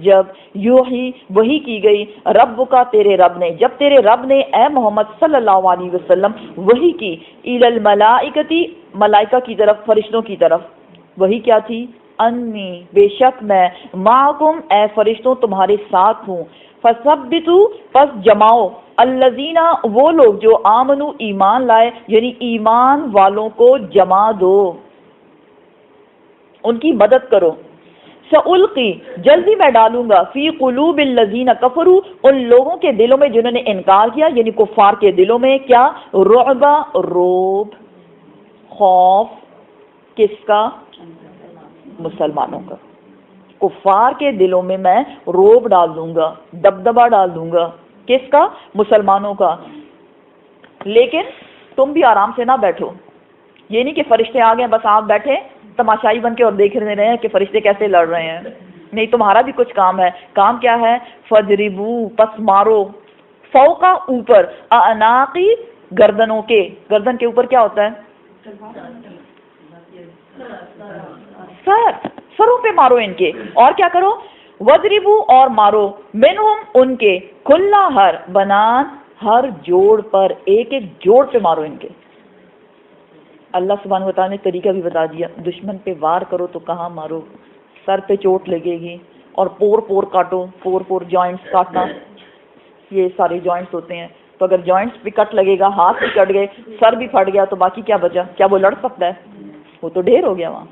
جب یوحی وحی کی گئی رب کا تیرے رب نے، جب تیرے رب نے اے محمد صلی اللہ علیہ وسلم وحی کی الی الملائکتی ملائکہ کی طرف، فرشتوں کی طرف، وحی کیا تھی؟ انی بے شک میں معکم اے فرشتوں تمہارے ساتھ ہوں، فثبتوا پس جماؤ الذین وہ لوگ جو آمنو ایمان لائے، یعنی ایمان والوں کو جما دو، ان کی مدد کرو، سألقی جلدی میں ڈالوں گا فی قلوب الذین کفروا ان لوگوں کے دلوں میں جنہوں نے انکار کیا، یعنی کفار کے دلوں میں کیا؟ رعب روب، خوف، کس کا؟ مسلمانوں کا۔ کفار کے دلوں میں میں روب ڈال دوں گا، دبدبا ڈال دوں گا، کس کا؟ مسلمانوں کا۔ لیکن تم بھی آرام سے نہ بیٹھو، یہ نہیں کہ فرشتے آ گئے بس آپ بیٹھے تماشائی بن کے اور دیکھ رہے ہیں کہ فرشتے کیسے لڑ رہے ہیں، نہیں، تمہارا بھی کچھ کام ہے۔ کام کیا ہے؟ فَجْرِبُوا پس مارو، فوقا اوپر، اعناقی گردنوں کے، گردن کے اوپر کیا ہوتا ہے؟ سروں پہ مارو ان کے، اور کیا کرو؟ وَضْرِبُوا اور مارو، مِنْهُمْ ان کے، کُلَّ ہر بنان ہر جوڑ پر، ایک ایک جوڑ پہ مارو ان کے۔ اللہ سبحانہ وتعالیٰ نے طریقہ بھی بتا دیا، دشمن پہ وار کرو تو کہاں مارو، سر پہ چوٹ لگے گی، اور پور پور کاٹو، پور جوائنٹس کاٹنا، یہ سارے جوائنٹس ہوتے ہیں، تو اگر جوائنٹس بھی کٹ لگے گا، ہاتھ بھی کٹ گئے، سر بھی پھٹ گیا، تو باقی کیا بچا؟ کیا وہ لڑ سکتا ہے؟ وہ تو ڈھیر ہو گیا وہاں۔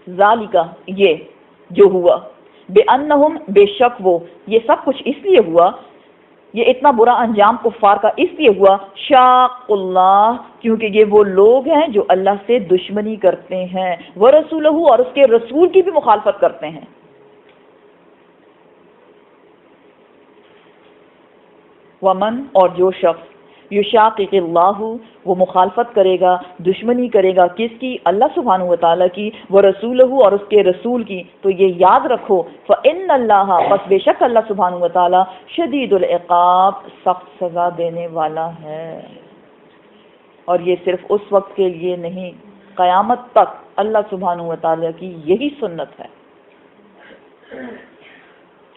ذالکا یہ جو ہوا، بے انہم بے شک وہ، یہ سب کچھ اس لیے ہوا، یہ اتنا برا انجام کفار کا اس لیے ہوا، شاق اللہ کیونکہ یہ وہ لوگ ہیں جو اللہ سے دشمنی کرتے ہیں، ورسولہ اور اس کے رسول کی بھی مخالفت کرتے ہیں۔ ومن اور جو شخص یشاقق اللہ وہ مخالفت کرے گا، دشمنی کرے گا، کس کی؟ اللہ سبحانہ وتعالیٰ کی، ورسولہ اور اس کے رسول کی، تو یہ یاد رکھو، فإن اللہ پس بے شک اللہ سبحانہ وتعالیٰ شدید العقاب سخت سزا دینے والا ہے۔ اور یہ صرف اس وقت کے لیے نہیں، قیامت تک اللہ سبحانہ وتعالیٰ کی یہی سنت ہے۔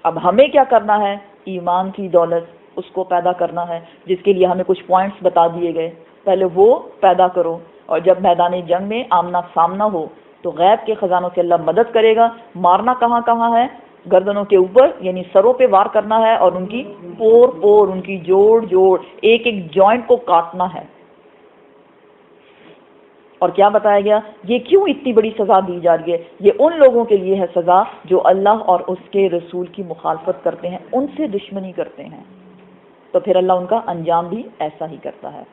اب ہمیں کیا کرنا ہے؟ ایمان کی دولت اس کو پیدا کرنا ہے، جس کے لیے ہمیں کچھ پوائنٹس بتا دیے گئے، پہلے وہ پیدا کرو، اور جب میدان جنگ میں آمنا سامنا ہو تو غیب کے خزانوں سے اللہ مدد کرے گا۔ مارنا کہاں کہاں ہے؟ گردنوں کے اوپر، یعنی سروں پہ وار کرنا ہے، اور ان کی پور ان کی جوڑ ایک ایک جوائنٹ کو کاٹنا ہے۔ اور کیا بتایا گیا؟ یہ کیوں اتنی بڑی سزا دی جا رہی ہے؟ یہ ان لوگوں کے لیے ہے سزا جو اللہ اور اس کے رسول کی مخالفت کرتے ہیں، ان سے دشمنی کرتے ہیں، تو پھر اللہ ان کا انجام بھی ایسا ہی کرتا ہے۔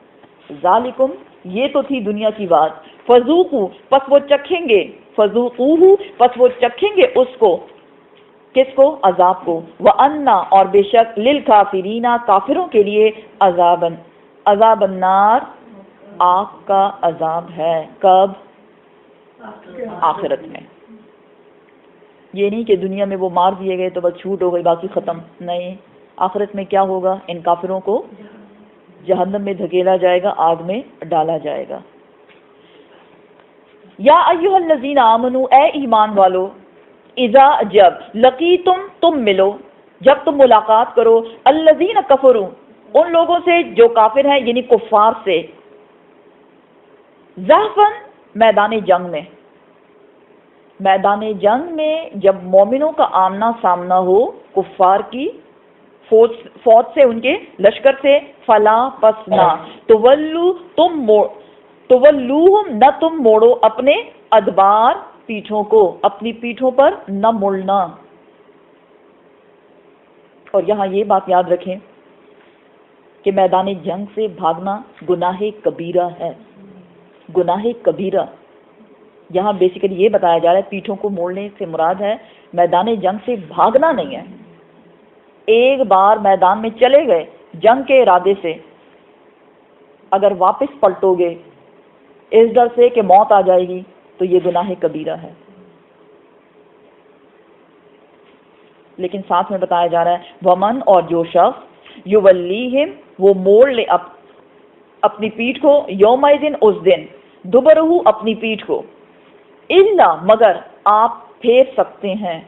ذالکم یہ تو تھی دنیا کی بات، فذوقوا پس وہ چکھیں گے، فذوقوہ پس وہ چکھیں گے اس کو، کس کو؟ عذاب کو، وَأَنَّ اور بے شک لِلْكَافِرِينَ کافروں کے لیے عذاب النار آگ کا عذاب ہے۔ کب؟ آخرت میں۔ یہ نہیں کہ دنیا میں وہ مار دیے گئے تو بس چھوٹ ہو گئی، باقی ختم، نہیں، آخرت میں کیا ہوگا؟ ان کافروں کو جہنم میں دھکیلا جائے گا، آگ میں ڈالا جائے گا۔ یا ایھا الذین آمنو اے ایمان والو، اذا جب لقیتم تم ملو، جب تم ملاقات کرو، الذین کفروا ان لوگوں سے جو کافر ہیں، یعنی کفار سے، زحفاً میدان جنگ میں، میدان جنگ میں جب مومنوں کا آمنا سامنا ہو کفار کی فوج سے، ان کے لشکر سے، فلا پس نہ تولوہم نہ تم موڑو اپنے ادبار پیٹھوں کو، اپنی پیٹھوں پر نہ مڑنا۔ اور یہاں یہ بات یاد رکھیں کہ میدان جنگ سے بھاگنا گناہ کبیرہ ہے، گناہ کبیرہ۔ یہاں بیسیکلی یہ بتایا جا رہا ہے پیٹھوں کو موڑنے سے مراد ہے میدان جنگ سے بھاگنا نہیں ہے۔ ایک بار میدان میں چلے گئے جنگ کے ارادے سے، اگر واپس پلٹو گے اس ڈر سے کہ موت آ جائے گی تو یہ گناہ کبیرہ ہے۔ لیکن ساتھ میں بتایا جا رہا ہے ومن اور جو شخص یولیہم وہ موڑ لے اپنی پیٹھ کو، یومئذ اس دن، دبرہ اپنی پیٹھ کو، الا مگر آپ پھیر سکتے ہیں.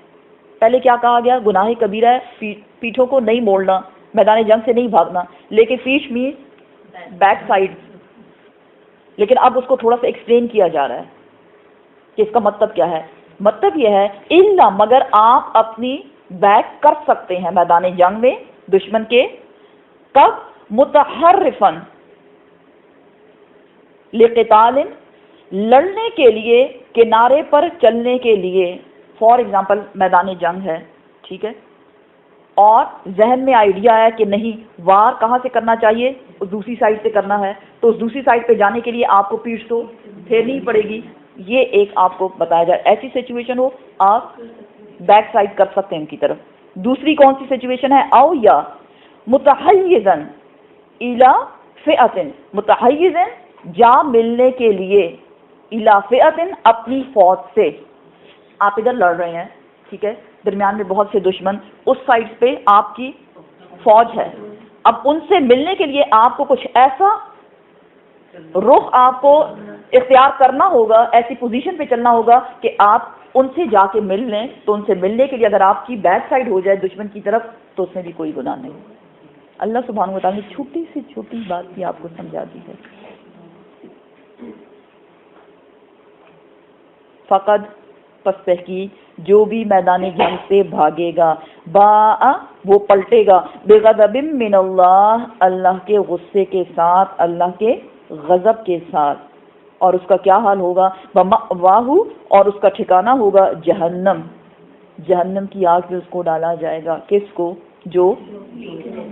پہلے کیا کہا گیا؟ گناہ کبیرہ ہے پیٹھوں کو نہیں موڑنا، میدان جنگ سے نہیں بھاگنا، لیکن پیٹھ مینس بیک سائڈ. لیکن اب اس کو تھوڑا سا ایکسپلین کیا جا رہا ہے کہ اس کا مطلب کیا ہے. مطلب یہ ہے الا مگر آپ اپنی بیک کر سکتے ہیں میدان جنگ میں دشمن کے. کب؟ متحرفن لقتال، لڑنے کے لیے، کنارے پر چلنے کے لیے. فار ایگزامپل میدان جنگ ہے، ٹھیک ہے، اور ذہن میں آئیڈیا ہے کہ نہیں وار کہاں سے کرنا چاہیے؟ اس دوسری سائڈ سے کرنا ہے، تو اس دوسری سائڈ پہ جانے کے لیے آپ کو پیٹھ تو پھیرنی پڑے گی. یہ ایک آپ کو بتایا جائے ایسی سچویشن ہو آپ بیک سائڈ کر سکتے ہیں ان کی طرف. دوسری کون سی سچویشن ہے؟ او یا متحیزن الی فئۃ، متحیزن جا ملنے کے لیے، الی فئۃ اپنی فوج سے. آپ ادھر لڑ رہے ہیں، ٹھیک ہے، درمیان میں بہت سے دشمن، اس سائڈ پہ آپ کی فوج ہے. اب ان سے ملنے کے لیے آپ کو کچھ ایسا رخ آپ کو اختیار کرنا ہوگا، ایسی پوزیشن پہ چلنا ہوگا کہ آپ ان سے جا کے مل لیں. تو ان سے ملنے کے لیے اگر آپ کی بیک سائڈ ہو جائے دشمن کی طرف تو اس میں بھی کوئی گناہ نہیں. اللہ سبحانہ و تعالیٰ نے چھوٹی سی چھوٹی بات بھی آپ کو سمجھا دی ہے. فقط پس تحقیق جو بھی میدان جنگ سے بھاگے گا، با وہ پلٹے گا، بغضب من اللہ، اللہ کے غصے کے ساتھ، اللہ کے غضب کے ساتھ. اور اس کا کیا حال ہوگا؟ بمأواہ، اور اس کا ٹھکانہ ہوگا جہنم، جہنم کی آگ میں اس کو ڈالا جائے گا. کس کو؟ جو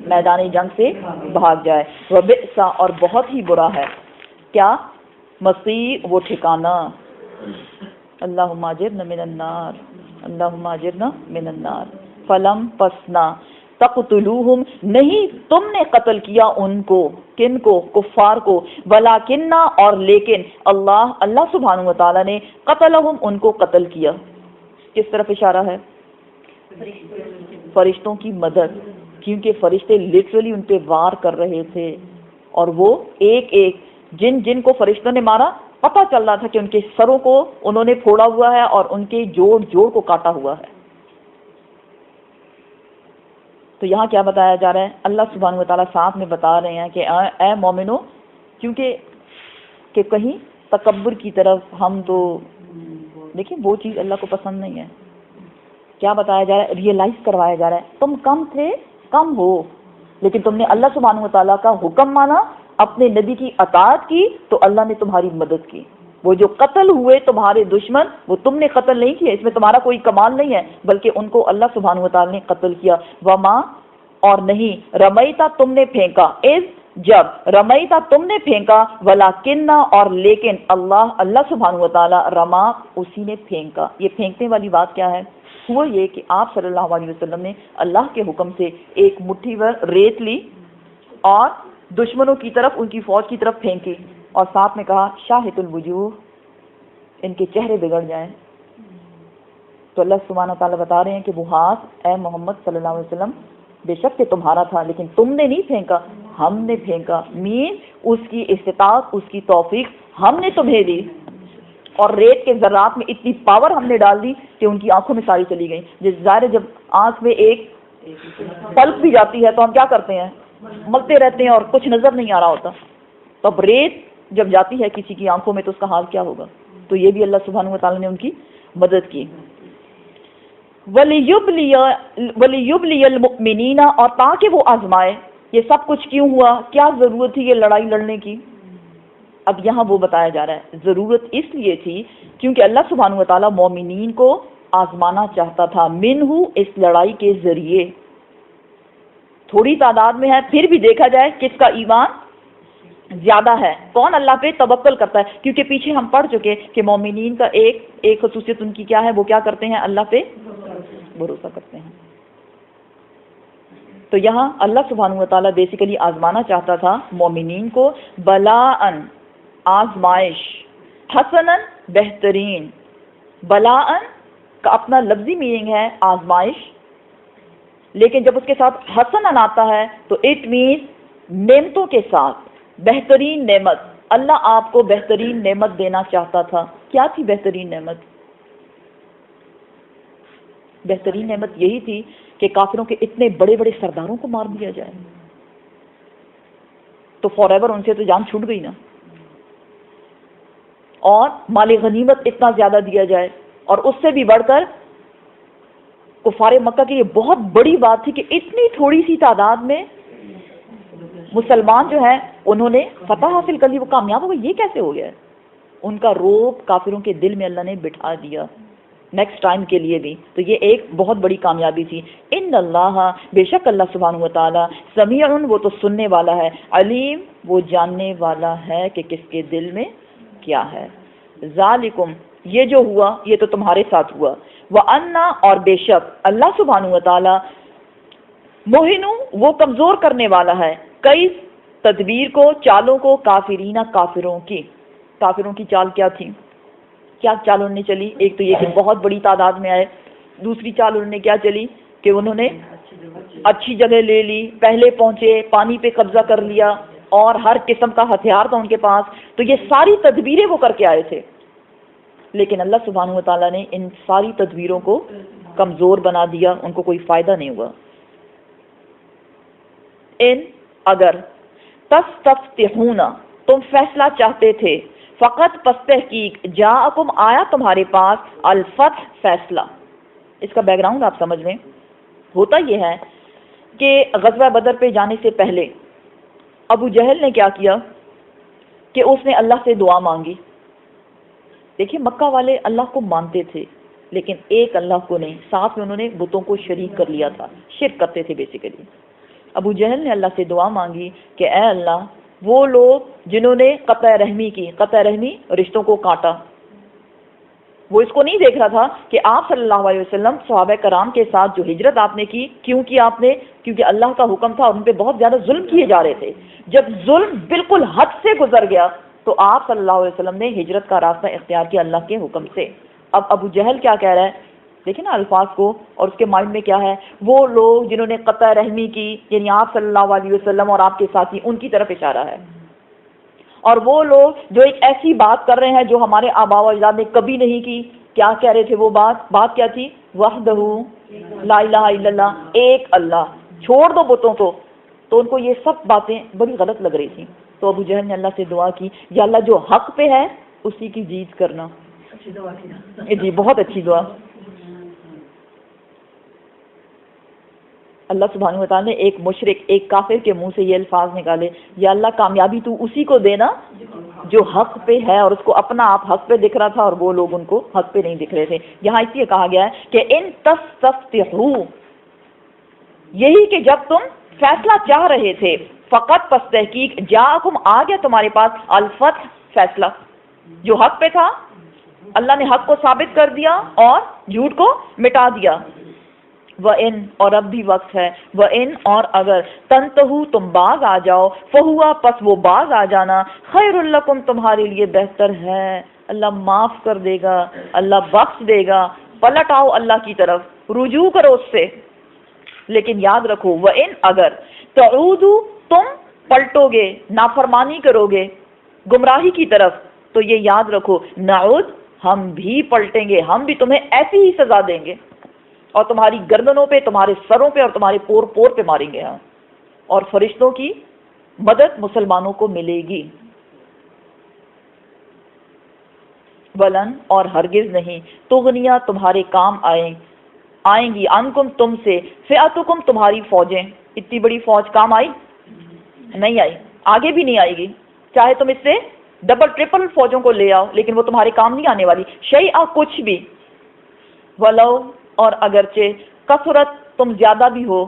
میدان جنگ سے بھاگ جائے. وبئس، اور بہت ہی برا ہے کیا؟ مصیر، وہ ٹھکانہ. اللہم اجرنا من النار، اللہم اجرنا من النار. فلم پسنا تقتلوہم، نہیں تم نے قتل کیا ان کو. کن کو؟ کفار کو. ولیکننا، اور لیکن اللہ سبحانہ و تعالیٰ نے قتلہم، ان کو قتل کیا. کس طرف اشارہ ہے؟ فرشتوں کی مدد، کیونکہ فرشتے لٹرلی ان پہ وار کر رہے تھے اور وہ ایک ایک جن کو فرشتوں نے مارا پتہ چل رہا تھا کہ ان کے سروں کو انہوں نے پھوڑا ہوا ہے اور ان کے جوڑ کو کاٹا ہوا ہے. تو یہاں کیا بتایا جا رہا ہے؟ اللہ سبحانہ و تعالیٰ ساتھ میں بتا رہے ہیں کہ اے مومنو، کیونکہ کہ کہیں تکبر کی طرف ہم تو دیکھیں وہ چیز اللہ کو پسند نہیں ہے. کیا بتایا جا رہا ہے؟ ریئلائز کروایا جا رہا ہے تم کم تھے، کم ہو، لیکن تم نے اللہ سبحانہ و تعالیٰ کا حکم مانا، اپنے نبی کی اطاعت کی تو اللہ نے تمہاری مدد کی. وہ جو قتل ہوئے تمہارے دشمن، وہ تم نے قتل نہیں کیے، اس میں تمہارا کوئی کمال نہیں ہے، بلکہ ان کو اللہ سبحانہ و تعالیٰ نے قتل کیا. وما، اور نہیں، رمیتا تم نے پھینکا، اذ جب، رمیتا تم نے پھینکا، ولیکننا اور لیکن اللہ سبحانہ و تعالیٰ رما، اسی نے پھینکا. یہ پھینکنے والی بات کیا ہے؟ ہوا یہ کہ آپ صلی اللہ علیہ وسلم نے اللہ کے حکم سے ایک مٹھی بھر ریت لی اور دشمنوں کی طرف، ان کی فوج کی طرف پھینکی، اور ساتھ میں کہا شاہد الوجوہ، ان کے چہرے بگڑ جائیں. تو اللہ سبحانہ تعالیٰ بتا رہے ہیں کہ وہ ہاتھ اے محمد صلی اللہ علیہ وسلم بے شک کہ تمہارا تھا، لیکن تم نے نہیں پھینکا، ہم نے پھینکا. اس کی استطاعت، اس کی توفیق ہم نے تمہیں دی، اور ریت کے ذرات میں اتنی پاور ہم نے ڈال دی کہ ان کی آنکھوں میں ساری چلی گئی. جس ظاہر جب آنکھ میں ایک پلک بھی جاتی ہے تو ہم کیا کرتے ہیں؟ ملتے رہتے ہیں اور کچھ نظر نہیں آ رہا ہوتا. تو اب ریت جب جاتی ہے کسی کی آنکھوں میں تو اس کا حال کیا ہوگا؟ تو یہ بھی اللہ سبحانہ و تعالیٰ نے ان کی مدد کی. وَلِيُبْلِيَ الْمُؤْمِنِينَ، اور تاکہ وہ آزمائے. یہ سب کچھ کیوں ہوا؟ کیا ضرورت تھی یہ لڑائی لڑنے کی؟ اب یہاں وہ بتایا جا رہا ہے ضرورت اس لیے تھی کیونکہ اللہ سبحانہ و تعالیٰ مومنین کو آزمانا چاہتا تھا، منہ، اس لڑائی کے ذریعے. تھوڑی تعداد میں ہے پھر بھی دیکھا جائے کس کا ایمان زیادہ ہے، کون اللہ پہ توکل کرتا ہے. کیونکہ پیچھے ہم پڑھ چکے کہ مومنین کا ایک خصوصیت ان کی کیا ہے؟ وہ کیا کرتے ہیں؟ اللہ پہ بھروسہ کرتے ہیں. تو یہاں اللہ سبحانہ و تعالیٰ بیسیکلی آزمانا چاہتا تھا مومنین کو، بلاءً، آزمائش، حسناً، بہترین. بلاءً کا اپنا لفظی میننگ ہے آزمائش، لیکن جب اس کے ساتھ حسناً آتا ہے تو اٹ مینس نعمتوں کے ساتھ، بہترین نعمت. اللہ آپ کو بہترین نعمت دینا چاہتا تھا. کیا تھی بہترین نعمت؟ بہترین نعمت یہی تھی کہ کافروں کے اتنے بڑے بڑے سرداروں کو مار دیا جائے، تو فار ایور ان سے تو جان چھوٹ گئی نا، اور مال غنیمت اتنا زیادہ دیا جائے، اور اس سے بھی بڑھ کر کفار مکہ کی یہ بہت بڑی بات تھی کہ اتنی تھوڑی سی تعداد میں مسلمان جو ہیں انہوں نے فتح حاصل کر لی، وہ کامیاب ہو گئے. یہ کیسے ہو گیا؟ ان کا روب کافروں کے دل میں اللہ نے بٹھا دیا نیکسٹ ٹائم کے لیے بھی. تو یہ ایک بہت بڑی کامیابی تھی. ان اللہ، بے شک اللہ سبحانہ و تعالی، سمیع، وہ تو سننے والا ہے، علیم، وہ جاننے والا ہے کہ کس کے دل میں کیا ہے. ذالکم، یہ جو ہوا یہ تو تمہارے ساتھ ہوا. وَأَنَّا، اور بے شک اللہ سبحانہ و تعالی، موہنو، وہ کمزور کرنے والا ہے، کئی تدبیر کو، چالوں کو، کافرین، کافروں کی. کافروں کی چال کیا تھی؟ کیا چال انہوں نے چلی؟ ایک تو یہ کہ بہت بڑی تعداد میں آئے. دوسری چال انہوں نے کیا چلی کہ انہوں نے اچھی جگہ لے لی، پہلے پہنچے، پانی پہ قبضہ کر لیا، اور ہر قسم کا ہتھیار تھا ان کے پاس. تو یہ ساری تدبیریں وہ کر کے آئے تھے، لیکن اللہ سبحانہ و تعالیٰ نے ان ساری تدبیروں کو کمزور بنا دیا، ان کو کوئی فائدہ نہیں ہوا. ان، اگر، تستفتحون، تم فیصلہ چاہتے تھے، فقط پس تحقیق، جاءکم، آیا تمہارے پاس، الفتح، فیصلہ. اس کا بیک گراؤنڈ آپ سمجھ لیں. ہوتا یہ ہے کہ غزوہ بدر پہ جانے سے پہلے ابو جہل نے کیا کیا کہ اس نے اللہ سے دعا مانگی. دیکھیے مکہ والے اللہ کو مانتے تھے لیکن ایک اللہ کو نہیں، ساتھ میں انہوں نے بتوں کو شریک کر لیا تھا، شرک کرتے تھے بیسیکلی. ابو جہل نے اللہ سے دعا مانگی کہ اے اللہ، وہ لوگ جنہوں نے قطع رحمی کی، قطع رحمی رشتوں کو کاٹا، وہ اس کو نہیں دیکھ رہا تھا کہ آپ صلی اللہ علیہ وسلم صحابہ کرام کے ساتھ جو ہجرت آپ نے کی، کیوں کی آپ نے؟ کیونکہ اللہ کا حکم تھا اور ان پہ بہت زیادہ ظلم کیے جا رہے تھے. جب ظلم بالکل حد سے گزر گیا تو آپ صلی اللہ علیہ وسلم نے ہجرت کا راستہ اختیار کیا اللہ کے حکم سے. اب ابو جہل کیا کہہ رہا ہے؟ دیکھیں نا الفاظ کو، اور اس کے مائنڈ میں کیا ہے؟ وہ لوگ جنہوں نے قطع رحمی کی، یعنی آپ صلی اللہ علیہ وسلم اور آپ کے ساتھی، ان کی طرف اشارہ ہے. اور وہ لوگ جو ایک ایسی بات کر رہے ہیں جو ہمارے آباء و اجداد نے کبھی نہیں کی. کیا کہہ رہے تھے وہ بات کیا تھی؟ وحدہ لا الہ الا اللہ، ایک اللہ، چھوڑ دو بتوں کو. تو ان کو یہ سب باتیں بڑی غلط لگ رہی تھیں. تو ابو جہل نے اللہ سے دعا کی، یا اللہ جو حق پہ ہے اسی کی جیت کرنا. جی بہت اچھی دعا. اللہ سبحانہ وتعالیٰ نے ایک مشرک، ایک کافر کے منہ سے یہ الفاظ نکالے، یا اللہ کامیابی تو اسی کو دینا جو حق پہ ہے، اور اس کو اپنا آپ حق پہ دکھ رہا تھا اور وہ لوگ ان کو حق پہ نہیں دکھ رہے تھے. یہاں اس لیے کہا گیا ہے کہ ان تستفتحو، یہی کہ جب تم فیصلہ چاہ رہے تھے، فقط پس تحقیق، جاءکم، آ گیا تمہارے پاس، الفتح، فیصلہ. جو حق پہ تھا اللہ نے حق کو ثابت کر دیا اور جھوٹ کو مٹا دیا. وَإِن، اور اب بھی وقت ہے، وَإِن، اور اگر، تنتہو، تم باز آ جاؤ، فہوا، پس وہ باز آ جانا، خیر لکم، تمہارے لیے بہتر ہے. اللہ معاف کر دے گا، اللہ بخش دے گا. پلٹ آؤ اللہ کی طرف، رجوع کرو اس سے. لیکن یاد رکھو، وَإِن، اگر، تعودو، تم پلٹو گے، نافرمانی کرو گے گمراہی کی طرف، تو یہ یاد رکھو، نعود، ہم بھی پلٹیں گے، ہم بھی تمہیں ایسی ہی سزا دیں گے، اور تمہاری گردنوں پہ، تمہارے سروں پہ اور تمہارے پور پور پہ ماریں گے. ہاں، اور فرشتوں کی مدد مسلمانوں کو ملے گی. ولن، اور ہرگز نہیں، تغنیہ، تمہارے کام آئیں گی، انکم، تم سے، فئاتکم، تمہاری فوجیں. اتنی بڑی فوج کام آئی؟ نہیں آئی، آگے بھی نہیں آئے گی. چاہے تم اس سے ڈبل ٹرپل فوجوں کو لے آؤ لیکن وہ تمہارے کام نہیں آنے والی. شیئا، کچھ بھی. ولو، اور اگرچہ، کثرت، تم زیادہ بھی ہو،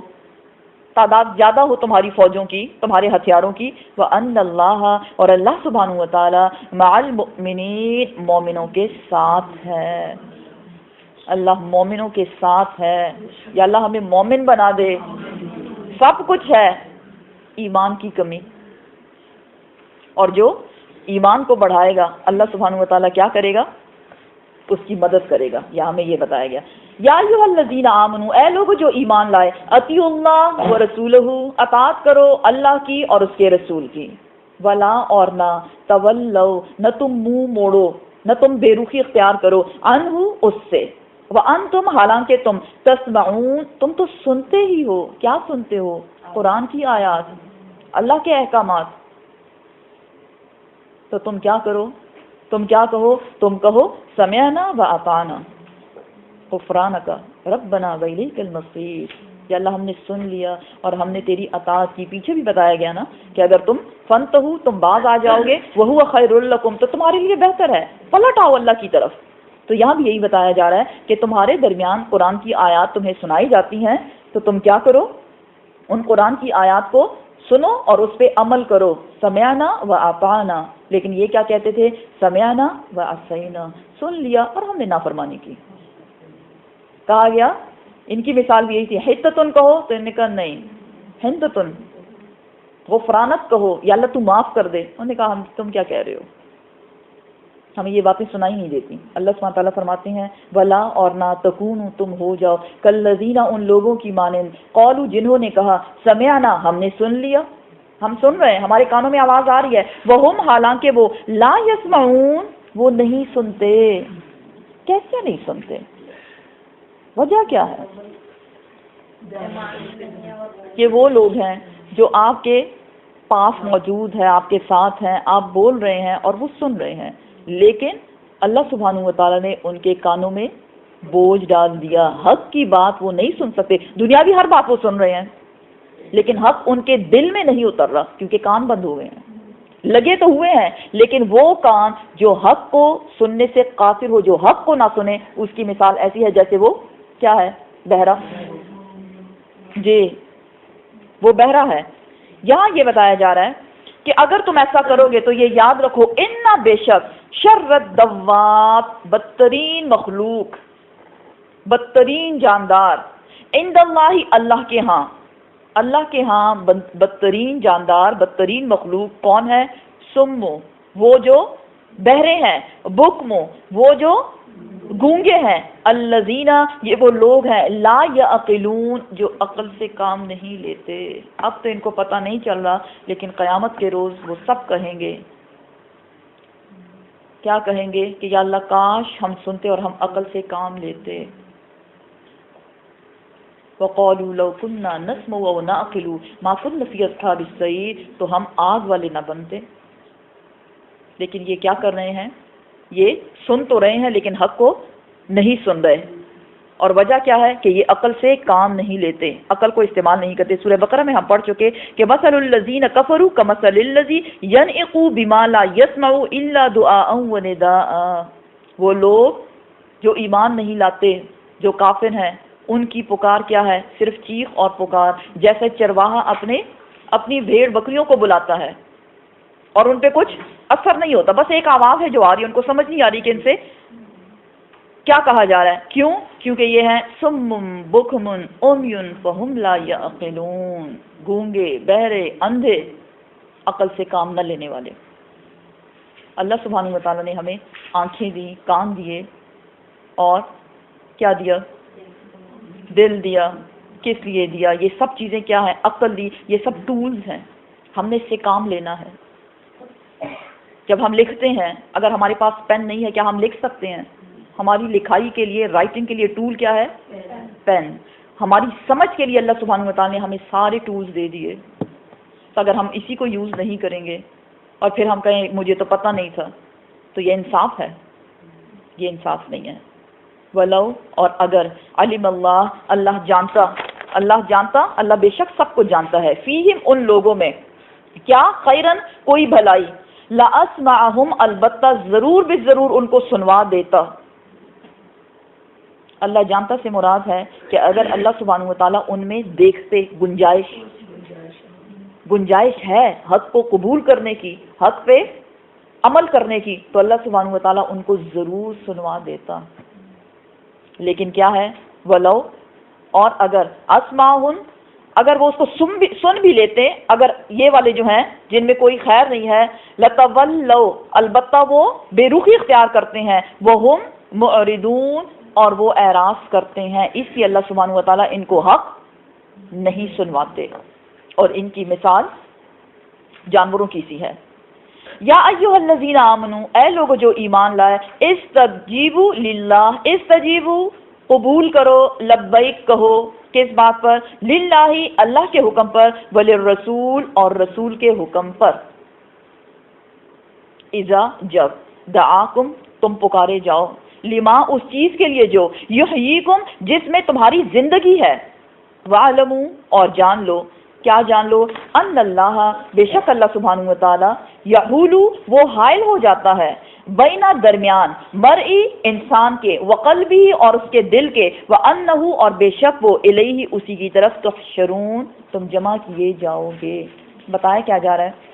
تعداد زیادہ ہو تمہاری فوجوں کی، تمہارے ہتھیاروں کی. وَأَنَّ اللَّهَ، اور اللہ سبحانہ وتعالی، مع المؤمنین، مومنوں کے ساتھ ہے. اللہ مومنوں کے ساتھ ہے. یا اللہ ہمیں مومن بنا دے. سب کچھ ہے، ایمان کی کمی. اور جو ایمان کو بڑھائے گا اللہ سبحانہ وتعالی کیا کرے گا؟ اس کی مدد کرے گا. یہاں ہمیں یہ بتایا گیا، یا ایھا الذین آمنوا، اے لوگ جو ایمان لائے، اطیعوا اللہ ورسولہ، اطاعت کرو اللہ کی اور اس کے رسول کی. ولا، اور نہ، تولوا، نہ تم منہ موڑو، نہ تم بے رخی اختیار کرو، عنہ، اس سے. وَأَنْتُمْ حالانکہ تم تسمعون تم تو سنتے ہی ہو. کیا سنتے ہو؟ قرآن کی آیات، اللہ کے احکامات. تو تم کیا کرو؟ تم کیا کہو؟ تم کہو سمعنا وأطعنا غفرانک ربنا وإلیک المصیر. یا اللہ ہم نے سن لیا اور ہم نے تیری اطاعت کی. پیچھے بھی بتایا گیا نا کہ اگر تم فانتہو تم باز آ جاؤ گے وہو خیر لکم تو تمہارے لیے بہتر ہے، پلٹ آؤ اللہ کی طرف. تو یہاں بھی یہی بتایا جا رہا ہے کہ تمہارے درمیان قرآن کی آیات تمہیں سنائی جاتی ہیں تو تم کیا کرو؟ ان قرآن کی آیات کو سنو اور اس پہ عمل کرو. سمعنا وأطعنا. لیکن یہ کیا کہتے تھے؟ سمعنا وعصینا، سن لیا اور ہم نے نافرمانی کی. کہا گیا ان کی مثال بھی یہی تھی، حتتن کہو تو انہوں نے کہا نہیں، ہندتن. غفرانت کہو یا اللہ تو معاف کر دے، انہوں نے کہا ہم تم کیا کہہ رہے ہو، ہمیں یہ باتیں سنائی نہیں دیتی. اللہ سبحانہ تعالیٰ فرماتے ہیں ولا اور نہ تکونوا تم ہو جاؤ کالذین ان لوگوں کی مانند قالوا جنہوں نے کہا سمعنا ہم نے سن لیا، ہم سن رہے ہیں، ہمارے کانوں میں آواز آ رہی ہے، وہم حالانکہ وہ لا یسمعون وہ نہیں سنتے. کیسے نہیں سنتے؟ وجہ کیا ہے؟ کہ وہ لوگ ہیں جو آپ کے پاس موجود ہے، آپ کے ساتھ ہیں، آپ بول رہے ہیں اور وہ سن رہے ہیں، لیکن اللہ سبحانہ و تعالیٰ نے ان کے کانوں میں بوجھ ڈال دیا. حق کی بات وہ نہیں سن سکتے. دنیاوی ہر بات وہ سن رہے ہیں لیکن حق ان کے دل میں نہیں اتر رہا کیونکہ کان بند ہو گئے ہیں. لگے تو ہوئے ہیں لیکن وہ کان جو حق کو سننے سے قاصر ہو، جو حق کو نہ سنے، اس کی مثال ایسی ہے جیسے وہ کیا ہے؟ بہرا. جی وہ بہرا ہے. یہاں یہ بتایا جا رہا ہے کہ اگر تم ایسا کرو گے تو یہ یاد رکھو انا بے شک شرت دواب بدترین مخلوق، بدترین جاندار، عند اللہ اللہ کے ہاں، اللہ کے ہاں بدترین جاندار بدترین مخلوق کون ہے؟ سمو وہ جو بہرے ہیں، بکمو وہ جو گونگے ہیں، الذین یہ وہ لوگ ہیں لا یعقلون جو عقل سے کام نہیں لیتے. اب تو ان کو پتہ نہیں چل رہا لیکن قیامت کے روز وہ سب کہیں گے، کیا کہیں گے؟ کہ یا اللہ کاش ہم سنتے اور ہم عقل سے کام لیتے. وَقَالُوا لَوْ كُنَّا نَسْمَعُ أَوْ نَعْقِلُ مَا كُنَّا فِي أَصْحَابِ السَّعِيرِ تو ہم آگ والے نہ بنتے. لیکن یہ کیا کر رہے ہیں؟ یہ سن تو رہے ہیں لیکن حق کو نہیں سن رہے. اور وجہ کیا ہے؟ کہ یہ عقل سے کام نہیں لیتے، عقل کو استعمال نہیں کرتے. سورہ بقرہ میں ہم پڑھ چکے کہ مثل الذین کفروا کمثل الذی ینعق بما لا یسمع الا دعاء ونداء. وہ لوگ جو ایمان نہیں لاتے، جو کافر ہیں، ان کی پکار کیا ہے؟ صرف چیخ اور پکار. جیسے چرواہا اپنی بھیڑ بکریوں کو بلاتا ہے اور ان پہ کچھ اثر نہیں ہوتا، بس ایک آواز ہے جو آ رہی ہے، ان کو سمجھ نہیں آ رہی کہ ان سے کیا کہا جا رہا ہے. کیوں؟ کیونکہ یہ ہیں سم بکم عمی فہم لا یعقلون، گونگے، بہرے، اندھے، عقل سے کام نہ لینے والے. اللہ سبحانہ و تعالیٰ نے ہمیں آنکھیں دی، کان دیے اور کیا دیا؟ دل دیا. کس لیے دیا؟ یہ سب چیزیں کیا ہیں؟ عقل دی. یہ سب ٹولز ہیں، ہم نے اس سے کام لینا ہے. جب ہم لکھتے ہیں، اگر ہمارے پاس پین نہیں ہے کیا ہم لکھ سکتے ہیں؟ ہماری لکھائی کے لیے، رائٹنگ کے لیے ٹول کیا ہے؟ پین. ہماری سمجھ کے لیے اللہ سبحانہ و تعالیٰ نے ہمیں سارے ٹولز دے دیے. تو اگر ہم اسی کو یوز نہیں کریں گے اور پھر ہم کہیں مجھے تو پتہ نہیں تھا، تو یہ انصاف ہے؟ یہ انصاف نہیں ہے. ولو اور اگر علم اللہ جانتا، اللہ بے شک سب کو جانتا ہے، فیہم ان لوگوں میں کیا؟ خیرن کوئی بھلائی، لاسمعہم البتہ ضرور بے ضرور ان کو سنوا دیتا. اللہ جانتا سے مراد ہے کہ اگر اللہ سبحانہ و تعالیٰ ان میں دیکھتے گنجائش ہے حق کو قبول کرنے کی، حق پہ عمل کرنے کی، تو اللہ سبحانہ و تعالیٰ ان کو ضرور سنوا دیتا. لیکن کیا ہے؟ ولو اور اگر اسمعہن اگر وہ اس کو سن بھی لیتے، اگر یہ والے جو ہیں جن میں کوئی خیر نہیں ہے، لتولوا البتہ وہ بے رخی اختیار کرتے ہیں، وہم معرضون اور وہ اعراض کرتے ہیں. اس لیے اللہ سبحانہ و تعالیٰ ان کو حق نہیں سنواتے. اور ان کی مثال جانوروں کی سی ہے. یا ایھا الذین آمنوا اے لوگو جو ایمان لائے، استجیبوا للہ، استجیبوا قبول کرو، لبیک کہو، کس بات پر؟ للہ، اللہ کے حکم پر، وللرسول، اور رسول کے حکم پر، اذا، جب، دعاکم، تم پکارے جاؤ، لما، اس چیز کے لیے جو، یحییکم، جس میں تمہاری زندگی ہے، وَعْلَمُوا، اور جان لو، کیا جان لو؟ ان اللہ، بے شک اللہ سبحانہ وتعالی، یحول، وہ حائل ہو جاتا ہے، بینا، درمیان، مرئی، انسان کے، وقلبی، اور اس کے دل کے، وانہ، اور بے شک وہ، الیہ، اسی کی طرف، تحشرون، تم جمع کیے جاؤ گے۔ بتایا کیا جا رہا ہے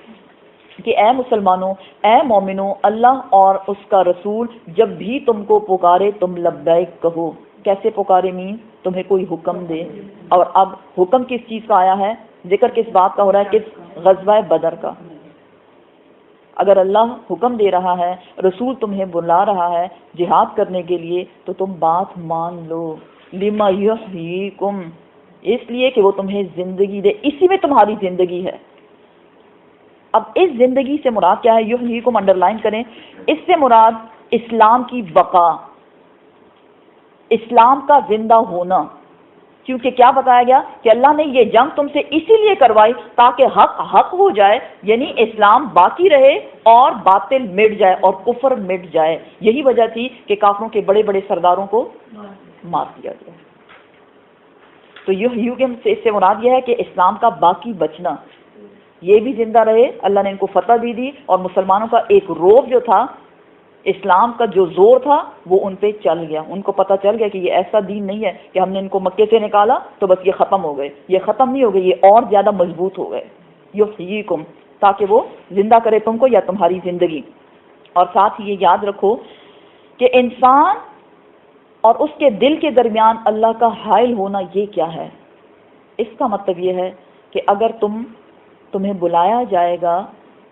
کہ اے مسلمانوں، اے مومنوں، اللہ اور اس کا رسول جب بھی تم کو پکارے تم لبیک کہو۔ کیسے پکارے؟ مین تمہیں کوئی حکم دے، اور اب حکم کس چیز کا آیا ہے؟ ذکر کس بات کا ہو رہا ہے؟ کس غزوہ بدر کا۔ اگر اللہ حکم دے رہا ہے، رسول تمہیں بلا رہا ہے جہاد کرنے کے لیے، تو تم بات مان لو۔ لما یحییکم، اس لیے کہ وہ تمہیں زندگی دے، اسی میں تمہاری زندگی ہے۔ اب اس زندگی سے مراد کیا ہے؟ یحییکم انڈر لائن کریں، اس سے مراد اسلام کی بقا، اسلام کا زندہ ہونا، کیونکہ کیا بتایا گیا کہ اللہ نے یہ جنگ تم سے اسی لیے کروائی تاکہ حق حق ہو جائے، یعنی اسلام باقی رہے اور باطل مٹ جائے اور کفر مٹ جائے۔ یہی وجہ تھی کہ کافروں کے بڑے بڑے سرداروں کو مار دیا گیا۔ تو یحییکم سے اس سے مراد یہ ہے کہ اسلام کا باقی بچنا، یہ بھی زندہ رہے۔ اللہ نے ان کو فتح بھی دی، اور مسلمانوں کا ایک روب جو تھا، اسلام کا جو زور تھا، وہ ان پہ چل گیا۔ ان کو پتہ چل گیا کہ یہ ایسا دین نہیں ہے کہ ہم نے ان کو مکے سے نکالا تو بس یہ ختم ہو گئے، یہ ختم نہیں ہو گئے، یہ اور زیادہ مضبوط ہو گئے۔ یحییکم، تاکہ وہ زندہ کرے تم کو یا تمہاری زندگی۔ اور ساتھ ہی یہ یاد رکھو کہ انسان اور اس کے دل کے درمیان اللہ کا حائل ہونا، یہ کیا ہے؟ اس کا مطلب یہ ہے کہ اگر تمہیں بلایا جائے گا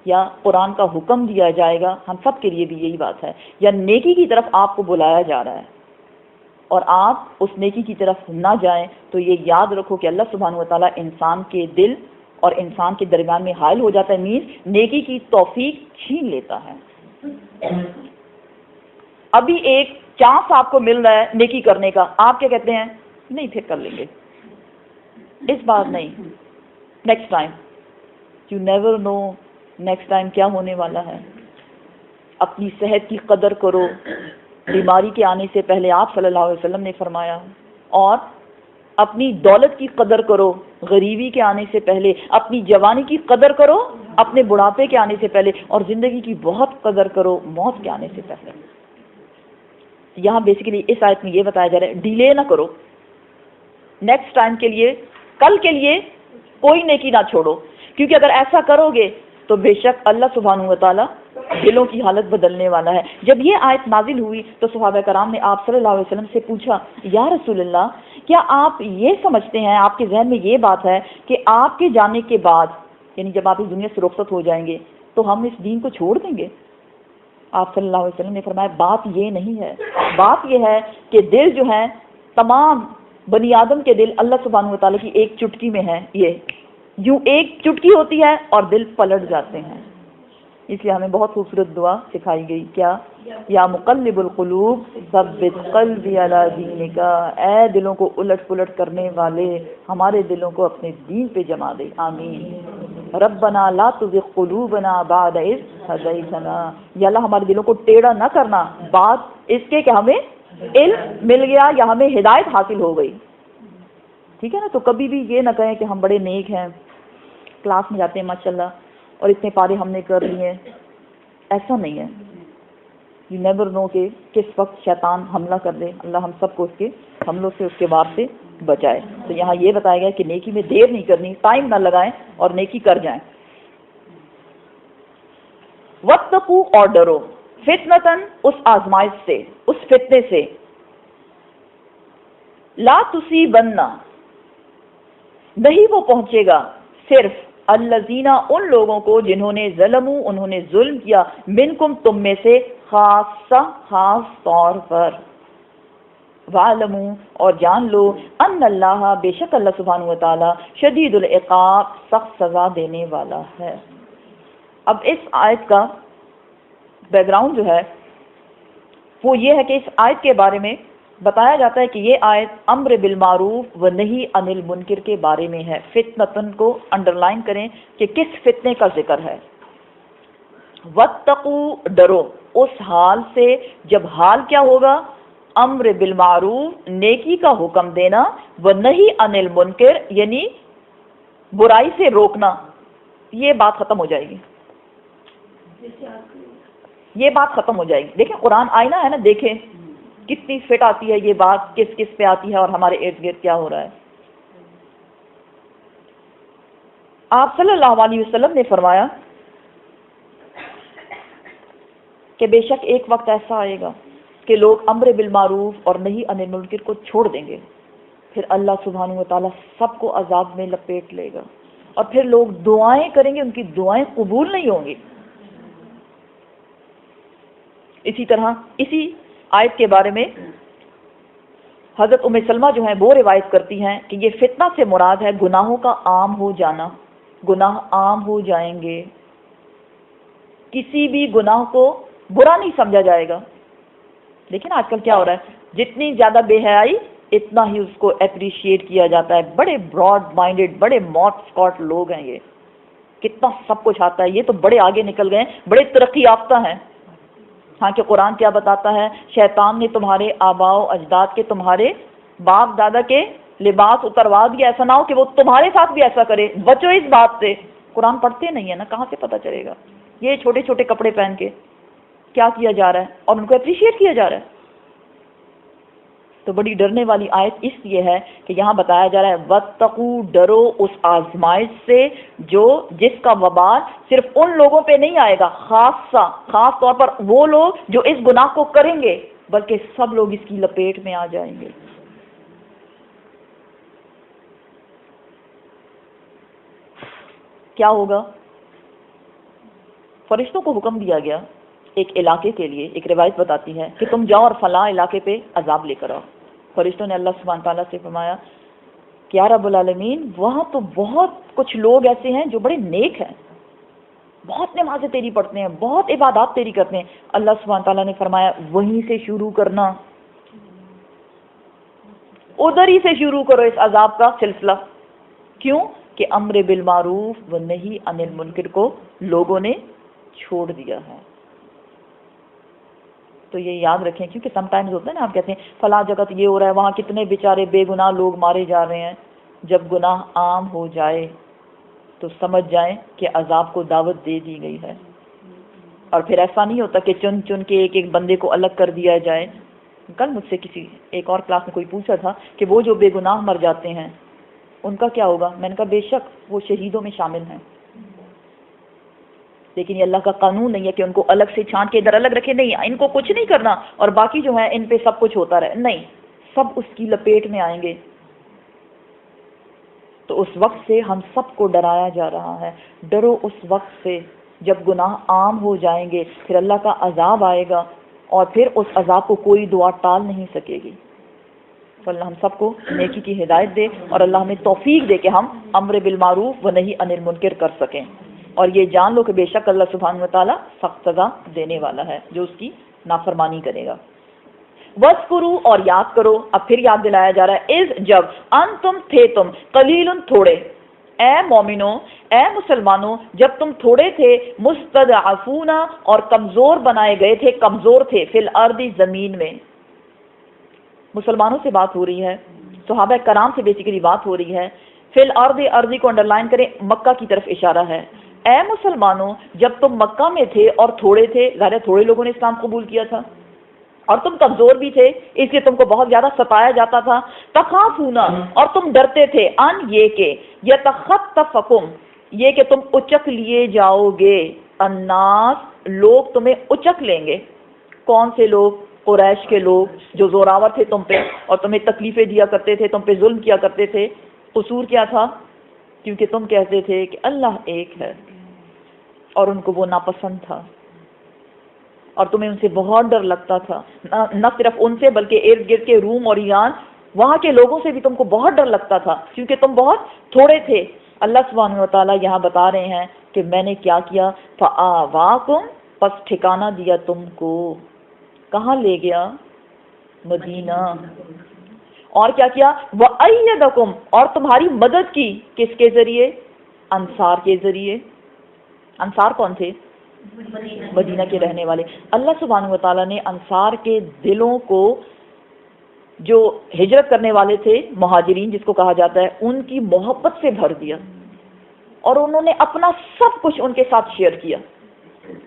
یا قرآن کا حکم دیا جائے گا، ہم سب کے لیے بھی یہی بات ہے، یا نیکی کی طرف آپ کو بلایا جا رہا ہے اور آپ اس نیکی کی طرف نہ جائیں، تو یہ یاد رکھو کہ اللہ سبحانہ وتعالیٰ انسان کے دل اور انسان کے درمیان میں حائل ہو جاتا ہے، مینس نیکی کی توفیق چھین لیتا ہے۔ ابھی ایک چانس آپ کو مل رہا ہے نیکی کرنے کا، آپ کیا کہتے ہیں؟ نہیں، پھر کر لیں گے، اس بار نہیں، next time. You never know next time کیا ہونے والا ہے۔ اپنی صحت کی قدر کرو، بیماری کے آنے سے پہلے آپ صلی اللہ علیہ وسلم نے فرمایا، اور اپنی دولت کی قدر کرو غریبی کے آنے سے پہلے، اپنی جوانی کی قدر کرو اپنے بڑھاپے کے آنے سے پہلے، اور زندگی کی بہت قدر کرو موت کے آنے سے پہلے۔ یہاں بیسیکلی اس آیت میں یہ بتایا جا رہا ہے ڈیلے نہ کرو، نیکسٹ ٹائم کے لیے، کل کے لیے کوئی نیکی نہ چھوڑو، کیونکہ اگر ایسا کرو گے تو بے شک اللہ سبحانہ وتعالیٰ دلوں کی حالت بدلنے والا ہے۔ جب یہ آیت نازل ہوئی تو صحابہ کرام نے آپ صلی اللہ علیہ وسلم سے پوچھا، یا رسول اللہ، کیا آپ یہ سمجھتے ہیں، آپ کے ذہن میں یہ بات ہے کہ آپ کے جانے کے بعد، یعنی جب آپ اس دنیا سے رخصت ہو جائیں گے، تو ہم اس دین کو چھوڑ دیں گے؟ آپ صلی اللہ علیہ وسلم نے فرمایا، بات یہ نہیں ہے، بات یہ ہے کہ دل جو ہے، تمام بنی آدم کے دل اللہ سبحانہ وتعالیٰ کی ایک چٹکی میں ہے، یہ یوں ایک چٹکی ہوتی ہے اور دل پلٹ جاتے ہیں۔ اس لیے ہمیں بہت خوبصورت دعا سکھائی گئی، کیا؟ یا مقلب القلوب ثبت قلبی علی دینک، اے دلوں کو الٹ پلٹ کرنے والے، ہمارے دلوں کو اپنے دین پہ جما دے، آمین۔ ربنا لا تزغ قلوبنا بعد اذ ہدیتنا، یا اللہ ہمارے دلوں کو ٹیڑھا نہ کرنا بعد اس کے کہ ہمیں علم مل گیا یا ہمیں ہدایت حاصل ہو گئی، ٹھیک ہے نا؟ تو کبھی بھی یہ نہ کہیں کہ ہم بڑے نیک ہیں، کلاس میں جاتے ہیں ماشاءاللہ اور اتنے پارے ہم نے کر لیے ہیں، ایسا نہیں ہے۔ یو نیور نو کہ کس وقت شیطان حملہ کر دے، اللہ ہم سب کو اس کے حملوں سے، اس کے وار سے بچائے۔ تو یہاں یہ بتایا گیا کہ نیکی میں دیر نہیں کرنی، ٹائم نہ لگائیں اور نیکی کر جائیں۔ واتقوا، اور ڈرو، فتنتاً، اس آزمائش سے، اس فتنے سے، لا تصیبن، نہیں وہ پہنچے گا صرف الذین، ان لوگوں کو جنہوں نے ظلموا، انہوں نے ظلم کیا، منکم، تم میں سے، خاصہ، خاص طور پر، وَعْلَمُوا، اور جان لو، ان اللہ، بے شک اللہ سبحانہ وتعالی، شدید العقاب، سخت سزا دینے والا ہے۔ اب اس آیت کا بیک گراؤنڈ جو ہے وہ یہ ہے کہ اس آیت کے بارے میں بتایا جاتا ہے کہ یہ آیت امر بالمعروف و نہی عن المنکر کے بارے میں ہے. فتنتن کو انڈر لائن کریں کہ کس فتنے کا ذکر ہے. واتقوا ڈرو اس حال سے جب حال کیا ہوگا؟ امر بالمعروف نیکی کا حکم دینا، و نہی عن المنکر یعنی برائی سے روکنا. یہ بات ختم ہو جائے گی، یہ بات ختم ہو جائے گی. دیکھیں قرآن آئینہ ہے نا، دیکھیں کتنی فٹ آتی ہے یہ بات، کس کس پہ آتی ہے اور ہمارے ارد گرد کیا ہو رہا ہے. آپ صلی اللہ علیہ وسلم نے فرمایا کہ بے شک ایک وقت ایسا آئے گا کہ لوگ امر بالمعروف اور نہی عن المنکر کو چھوڑ دیں گے، پھر اللہ سبحانہ و تعالیٰ سب کو عذاب میں لپیٹ لے گا، اور پھر لوگ دعائیں کریں گے، ان کی دعائیں قبول نہیں ہوں گی. اسی طرح اسی آیت کے بارے میں حضرت ام سلمہ جو ہیں وہ روایت کرتی ہیں کہ یہ فتنہ سے مراد ہے گناہوں کا عام ہو جانا. گناہ عام ہو جائیں گے، کسی بھی گناہ کو برا نہیں سمجھا جائے گا. لیکن آج کل کیا ہو رہا ہے، جتنی زیادہ بے حیائی اتنا ہی اس کو اپریشیٹ کیا جاتا ہے. بڑے براڈ مائنڈڈ، بڑے موٹ اسکاٹ لوگ ہیں، یہ کتنا سب کچھ آتا ہے، یہ تو بڑے آگے نکل گئے ہیں، بڑے ترقی یافتہ ہیں. ہاں کہ قرآن کیا بتاتا ہے؟ شیطان نے تمہارے آباء و اجداد کے، تمہارے باپ دادا کے لباس اتروا دیا، ایسا نہ ہو کہ وہ تمہارے ساتھ بھی ایسا کرے. بچو اس بات سے. قرآن پڑھتے نہیں ہے نا، کہاں سے پتہ چلے گا؟ یہ چھوٹے چھوٹے کپڑے پہن کے کیا کیا جا رہا ہے اور ان کو اپریشیٹ کیا جا رہا ہے. تو بڑی ڈرنے والی آیت اس لیے ہے کہ یہاں بتایا جا رہا ہے واتقوا ڈرو اس آزمائش سے جو جس کا وبال صرف ان لوگوں پہ نہیں آئے گا، خاص طور پر وہ لوگ جو اس گناہ کو کریں گے، بلکہ سب لوگ اس کی لپیٹ میں آ جائیں گے. کیا ہوگا؟ فرشتوں کو حکم دیا گیا ایک علاقے کے لیے. ایک روایت بتاتی ہے کہ تم جاؤ اور فلاں علاقے پہ عذاب لے کر آؤ. فرشتوں نے اللہ سبحانہ تعالیٰ سے فرمایا کہ یا رب العالمین وہاں تو بہت کچھ لوگ ایسے ہیں جو بڑے نیک ہیں، بہت نمازیں تیری پڑھتے ہیں، بہت عبادات تیری کرتے ہیں. اللہ سبحانہ تعالیٰ نے فرمایا وہیں سے شروع کرنا، ادھر ہی سے شروع کرو اس عذاب کا سلسلہ. کیوں؟ کہ امر بالمعروف و نہی عن المنکر کو لوگوں نے چھوڑ دیا ہے. تو یہ یاد رکھیں، کیونکہ سم ٹائمز ہوتا ہے نا، آپ کہتے ہیں فلاں جگہ تو یہ ہو رہا ہے، وہاں کتنے بیچارے بے گناہ لوگ مارے جا رہے ہیں. جب گناہ عام ہو جائے تو سمجھ جائیں کہ عذاب کو دعوت دے دی گئی ہے. اور پھر ایسا نہیں ہوتا کہ چن چن کے ایک ایک بندے کو الگ کر دیا جائے. کل مجھ سے کسی ایک اور کلاس میں کوئی پوچھا تھا کہ وہ جو بے گناہ مر جاتے ہیں ان کا کیا ہوگا؟ میں نے کہا بے شک وہ شہیدوں میں شامل ہیں، لیکن یہ اللہ کا قانون نہیں ہے کہ ان کو الگ سے چھانٹ کے ادھر الگ رکھے. نہیں، ان کو کچھ نہیں کرنا اور باقی جو ہے ان پہ سب کچھ ہوتا رہے. نہیں، سب اس کی لپیٹ میں آئیں گے. تو اس وقت سے ہم سب کو ڈرایا جا رہا ہے. ڈرو اس وقت سے جب گناہ عام ہو جائیں گے، پھر اللہ کا عذاب آئے گا اور پھر اس عذاب کو کوئی دعا ٹال نہیں سکے گی. تو اللہ ہم سب کو نیکی کی ہدایت دے اور اللہ ہمیں توفیق دے کہ ہم امر بالمعروف و نہی عن المنکر کر سکیں. اور یہ جان لو کہ بے شک اللہ سبحانہ و تعالیٰ سخت سزا دینے والا ہے جو اس کی نافرمانی کرے گا. وَاذْكُرُوا اور یاد کرو. اب پھر یاد دلایا جا رہا ہے اذ جب انتم تھے تم قلیل تھوڑے، اے مومنوں اے مسلمانوں جب تم تھوڑے تھے، مستضعفون اور کمزور بنائے گئے تھے، کمزور تھے، فی الارض زمین میں. مسلمانوں سے بات ہو رہی ہے، صحابہ کرام سے بیسیکلی بات ہو رہی ہے. فی الارض عرضی کو انڈر لائن کریں، مکہ کی طرف اشارہ ہے. اے مسلمانوں جب تم مکہ میں تھے اور تھوڑے تھے، ظاہر تھوڑے لوگوں نے اسلام قبول کیا تھا اور تم کمزور بھی تھے، اس لیے تم کو بہت زیادہ ستایا جاتا تھا. تخافون اور تم ڈرتے تھے، ان یہ کہ یتخطفکم یہ کہ تم اچک لیے جاؤ گے، الناس لوگ تمہیں اچک لیں گے. کون سے لوگ؟ قریش کے لوگ جو زوراور تھے تم پہ اور تمہیں تکلیفیں دیا کرتے تھے، تم پہ ظلم کیا کرتے تھے. قصور کیا تھا؟ کیونکہ تم کہتے تھے کہ اللہ ایک ہے اور ان کو وہ ناپسند تھا اور تمہیں ان سے بہت ڈر لگتا تھا. نہ صرف ان سے بلکہ ارد گرد کے روم اور ایران وہاں کے لوگوں سے بھی تم کو بہت ڈر لگتا تھا کیونکہ تم بہت تھوڑے تھے. اللہ سبحانہ و تعالیٰ یہاں بتا رہے ہیں کہ میں نے کیا کیا، فآواکم پس ٹھکانہ دیا تم کو. کہاں لے گیا؟ مدینہ. اور کیا کیا؟ وَأَيَّدَكُمْ، اور تمہاری مدد کی. کس کے ذریعے؟ انصار کے ذریعے. انصار کون تھے؟ مدینہ کے رہنے والے. اللہ سبحانہ و تعالیٰ نے انصار کے دلوں کو، جو ہجرت کرنے والے تھے مہاجرین جس کو کہا جاتا ہے، ان کی محبت سے بھر دیا، اور انہوں نے اپنا سب کچھ ان کے ساتھ شیئر کیا،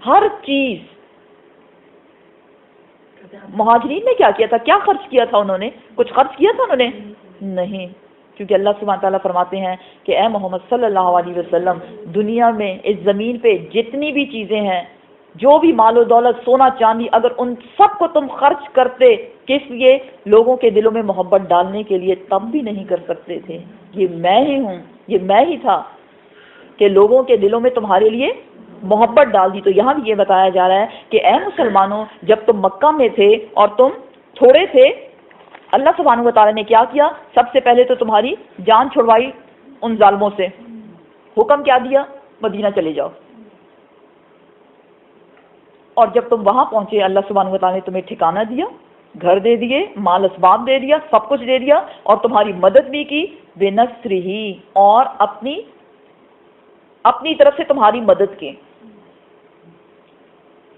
ہر چیز. مہاجرین نے کیا کیا تھا؟ کیا خرچ کیا تھا انہوں نے؟ کچھ خرچ کیا تھا انہوں نے؟ نہیں. کیونکہ اللہ سبحانہ تعالیٰ فرماتے ہیں کہ اے محمد صلی اللہ علیہ وسلم، دنیا میں اس زمین پہ جتنی بھی چیزیں ہیں، جو بھی مال و دولت، سونا چاندی، اگر ان سب کو تم خرچ کرتے، کس لیے؟ لوگوں کے دلوں میں محبت ڈالنے کے لیے، تب بھی نہیں کر سکتے تھے. یہ میں ہی ہوں، یہ میں ہی تھا کہ لوگوں کے دلوں میں تمہارے لیے محبت ڈال دی. تو یہاں بھی یہ بتایا جا رہا ہے کہ اے مسلمانوں، جب تم مکہ میں تھے اور تم تھوڑے تھے، اللہ سبحانہ و تعالیٰ نے کیا کیا؟ سب سے پہلے تو تمہاری جان چھڑوائی ان ظالموں سے. حکم کیا دیا؟ مدینہ چلے جاؤ. اور جب تم وہاں پہنچے، اللہ سبحانہ و تعالیٰ نے تمہیں ٹھکانہ دیا، گھر دے دیے، مال اسباب دے دیا، سب کچھ دے دیا، اور تمہاری مدد بھی کی. بِنَصْرِهِ، اور اپنی طرف سے تمہاری مدد کی.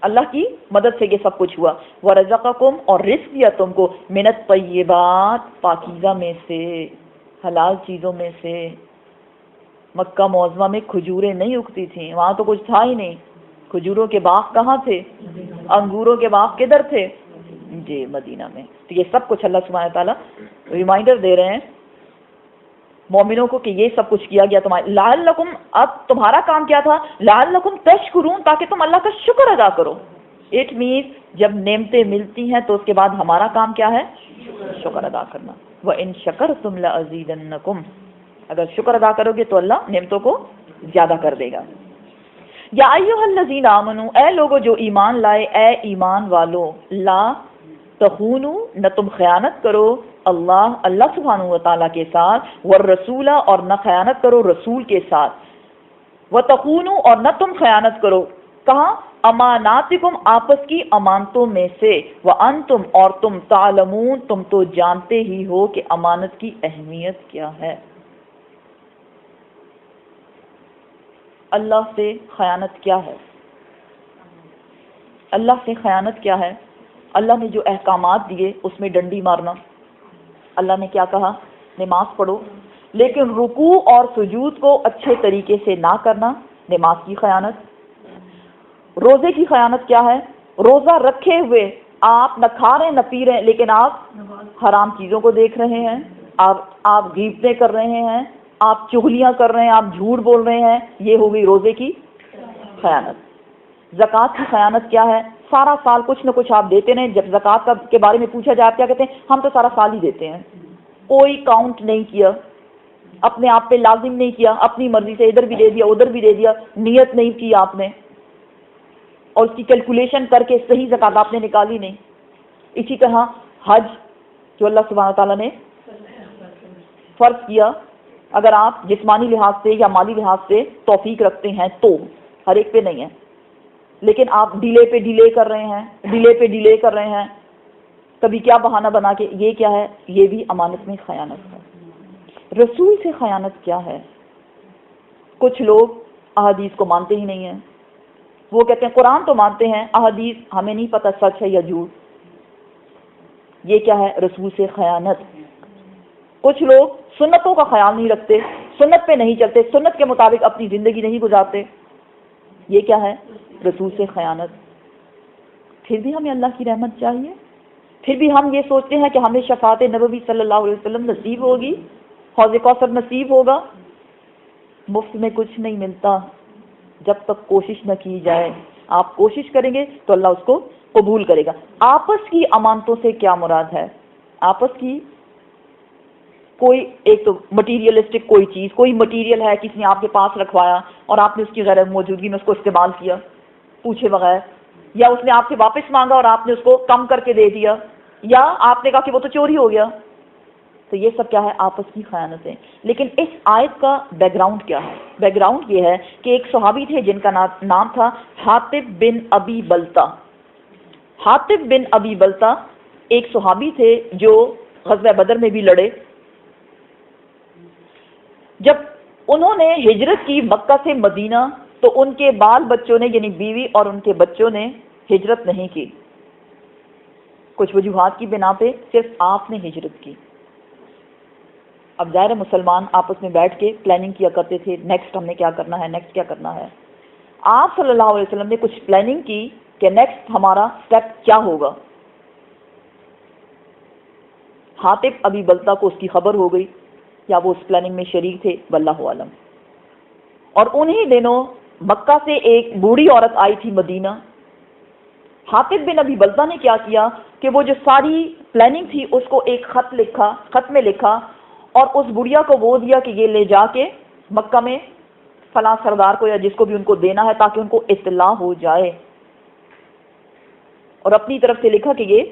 اللہ کی مدد سے یہ سب کچھ ہوا. وَرَزَقَكُمْ، اور رزق دیا تم کو، مِنَ الطَّيِّبَاتِ، پاکیزہ میں سے، حلال چیزوں میں سے. مکہ معظمہ میں کھجوریں نہیں اگتی تھیں، وہاں تو کچھ تھا ہی نہیں. کھجوروں کے باغ کہاں تھے؟ انگوروں کے باغ کدھر تھے؟ جی مدینہ میں. تو یہ سب کچھ اللہ سبحانہ تعالیٰ ریمائنڈر دے رہے ہیں مومنوں کو کہ یہ سب کچھ کیا گیا تمہارے لعلکم. اب تمہارا کام کیا تھا؟ لعلکم تشکرون، تاکہ تم اللہ کا شکر ادا کرو. اٹ مینس جب نعمتیں ملتی ہیں تو اس کے بعد ہمارا کام کیا ہے؟ شکر ادا کرنا. وَإِن شَكَرْتُمْ لَأَزِيدَنَّكُمْ، اگر شکر ادا کرو گے تو اللہ نعمتوں کو زیادہ کر دے گا. یا ایھا الذین آمنوا، اے لوگو جو ایمان لائے، اے ایمان والو، لا تخونوا، نہ تم خیانت کرو اللہ سبحانہ و تعالیٰ کے ساتھ، والرسول، اور نہ خیانت کرو رسول کے ساتھ، وتخونوا، اور نہ تم خیانت کرو کہاں؟ اماناتکم، آپس کی امانتوں میں سے، وانتم، اور تم تعلمون، تم تو جانتے ہی ہو کہ امانت کی اہمیت کیا ہے. اللہ سے خیانت کیا ہے؟ اللہ سے خیانت کیا ہے؟ اللہ نے جو احکامات دیے اس میں ڈنڈی مارنا. اللہ نے کیا کہا؟ نماز پڑھو، لیکن رکوع اور سجود کو اچھے طریقے سے نہ کرنا، نماز کی خیانت. روزے کی خیانت کیا ہے؟ روزہ رکھے ہوئے آپ نہ کھا رہے ہیں نہ پی رہے ہیں، لیکن آپ حرام چیزوں کو دیکھ رہے ہیں، آپ غیبتیں کر رہے ہیں، آپ چغلیاں کر رہے ہیں، آپ جھوٹ بول رہے ہیں. یہ ہو گئی روزے کی خیانت. زکوٰۃ کی خیانت کیا ہے؟ سارا سال کچھ نہ کچھ آپ دیتے رہیں. جب زکوٰۃ کے بارے میں پوچھا جائے آپ کیا کہتے ہیں؟ ہم تو سارا سال ہی دیتے ہیں. کوئی کاؤنٹ نہیں کیا، اپنے آپ پہ لازم نہیں کیا، اپنی مرضی سے ادھر بھی دے دیا ادھر بھی دے دیا، نیت نہیں کی آپ نے، اور اس کی کیلکولیشن کر کے صحیح زکوٰۃ آپ نے نکالی نہیں. اسی طرح حج جو اللہ سبحانہ تعالیٰ نے فرض کیا، اگر آپ جسمانی لحاظ سے یا مالی لحاظ سے توفیق رکھتے ہیں تو، ہر ایک پہ نہیں ہے، لیکن آپ ڈیلے پہ ڈیلے کر رہے ہیں، کبھی کیا بہانہ بنا کے. یہ کیا ہے؟ یہ بھی امانت میں خیانت ہے. رسول سے خیانت کیا ہے؟ کچھ لوگ احادیث کو مانتے ہی نہیں ہیں. وہ کہتے ہیں قرآن تو مانتے ہیں، احادیث ہمیں نہیں پتہ سچ ہے یا جھوٹ. یہ کیا ہے؟ رسول سے خیانت. کچھ لوگ سنتوں کا خیال نہیں رکھتے، سنت پہ نہیں چلتے، سنت کے مطابق اپنی زندگی نہیں گزارتے. یہ کیا ہے؟ رسول سے خیانت. پھر بھی ہمیں اللہ کی رحمت چاہیے، پھر بھی ہم یہ سوچتے ہیں کہ ہمیں شفاعت نبوی صلی اللہ علیہ وسلم نصیب ہوگی، حوض کوثر نصیب ہوگا. مفت میں کچھ نہیں ملتا جب تک کوشش نہ کی جائے. آپ کوشش کریں گے تو اللہ اس کو قبول کرے گا. آپس کی امانتوں سے کیا مراد ہے؟ آپس کی کوئی ایک تو مٹیریلسٹک کوئی چیز، کوئی مٹیریل ہے کسی نے آپ کے پاس رکھوایا اور آپ نے اس کی غیر موجودگی میں اس کو استعمال کیا پوچھے بغیر، یا اس نے آپ سے واپس مانگا اور آپ نے اس کو کم کر کے دے دیا، یا آپ نے کہا کہ وہ تو چوری ہو گیا. تو یہ سب کیا ہے؟ آپس کی خیانتیں. لیکن اس آیت کا بیک گراؤنڈ کیا ہے؟ بیک گراؤنڈ یہ ہے کہ ایک صحابی تھے جن کا نام تھا حاطب بن ابی بلتا. حاطب بن ابی بلتا ایک صحابی تھے جو غزوہ بدر میں بھی لڑے. جب انہوں نے ہجرت کی مکہ سے مدینہ تو ان کے بال بچوں نے یعنی بیوی اور ان کے بچوں نے ہجرت نہیں کی. کچھ وجوہات کی بنا پہ صرف آپ نے ہجرت کی. اب ظاہر مسلمان آپس میں بیٹھ کے پلاننگ کیا کرتے تھے, نیکسٹ ہم نے کیا کرنا ہے, نیکسٹ کیا کرنا ہے. آپ صلی اللہ علیہ وسلم نے کچھ پلاننگ کی کہ نیکسٹ ہمارا سٹیپ کیا ہوگا. حاطب ابی بلتا کو اس کی خبر ہو گئی یا وہ اس پلاننگ میں شریک تھے, واللہ عالم. اور انہی دنوں مکہ سے ایک بوڑھی عورت آئی تھی مدینہ. حاطب بن ابی بلتا نے کیا کیا کہ وہ جو ساری پلاننگ تھی اس کو ایک خط میں لکھا اور اس بڑھیا کو وہ دیا کہ یہ لے جا کے مکہ میں فلاں سردار کو یا جس کو بھی ان کو دینا ہے تاکہ ان کو اطلاع ہو جائے. اور اپنی طرف سے لکھا کہ یہ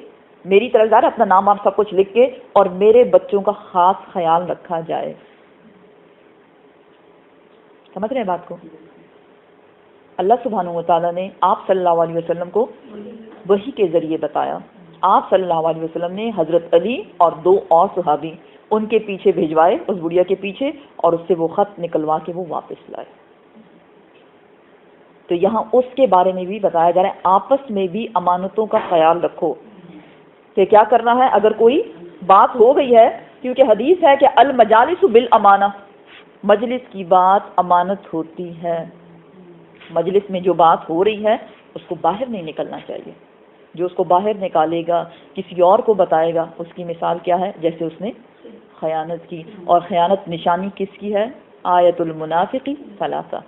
میری طرف ظاہر اپنا نام سب کچھ لکھ کے اور میرے بچوں کا خاص خیال رکھا جائے. سمجھ رہے ہیں بات کو؟ اللہ سبحانہ و تعالیٰ نے آپ صلی اللہ علیہ وسلم کو وحی کے ذریعے بتایا. آپ صلی اللہ علیہ وسلم نے حضرت علی اور 2 اور صحابی ان کے پیچھے بھیجوائے, اس بڑھیا کے پیچھے, اور اس سے وہ خط نکلوا کے وہ واپس لائے. تو یہاں اس کے بارے میں بھی بتایا جا رہا ہے آپس میں بھی امانتوں کا خیال رکھو کہ کیا کرنا ہے. اگر کوئی بات ہو گئی ہے, کیونکہ حدیث ہے کہ المجالس بالامانہ, مجلس کی بات امانت ہوتی ہے. مجلس میں جو بات ہو رہی ہے اس کو باہر نہیں نکلنا چاہیے. جو اس کو باہر نکالے گا, کسی اور کو بتائے گا, اس کی مثال کیا ہے؟ جیسے اس نے خیانت کی. اور خیانت نشانی کس کی ہے؟ آیت المنافق ثلاثہ.